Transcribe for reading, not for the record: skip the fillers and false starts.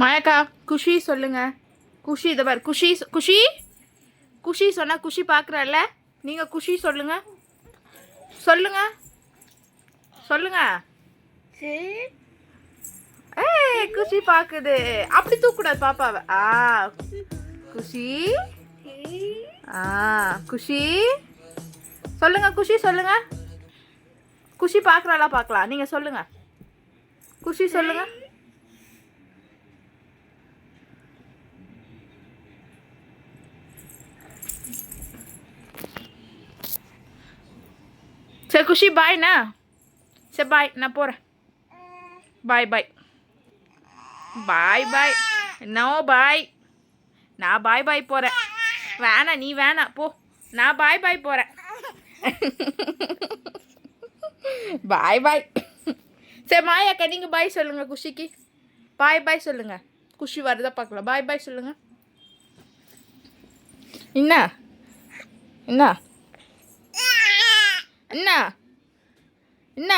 மாயாக்கா குஷி சொல்லுங்க. குஷி இதை பாரு. குஷி குஷி குஷி சொன்னா குஷி பார்க்குறல்ல. நீங்கள் குஷி சொல்லுங்க. சொல்லுங்க சொல்லுங்க. ஏய் குஷி பார்க்குது. அப்படி தூக்கக்கூடாது பாப்பாவை. குஷி. குஷி சொல்லுங்க. குஷி சொல்லுங்க. குஷி பார்க்குறாளா பார்க்கலாம். நீங்கள் சொல்லுங்க. குஷி சொல்லுங்க. சரி குஷி பாய்ண்ணா. சரி பாய், நான் போகிறேன். பாய் பாய் பாய் பாய். நோ பாய். நான் பாய் பாய் போகிறேன். வேணாம், நீ வேணாம் போ. நான் பாய் பாய் போகிறேன். பாய் பாய். சரி மாயாக்கா நீங்கள் பாய் சொல்லுங்கள் குஷிக்கு. பாய் பாய் சொல்லுங்கள். குஷி வருதா பார்க்கலாம். பாய் பாய் சொல்லுங்கள். என்ன என்ன என்ன என்ன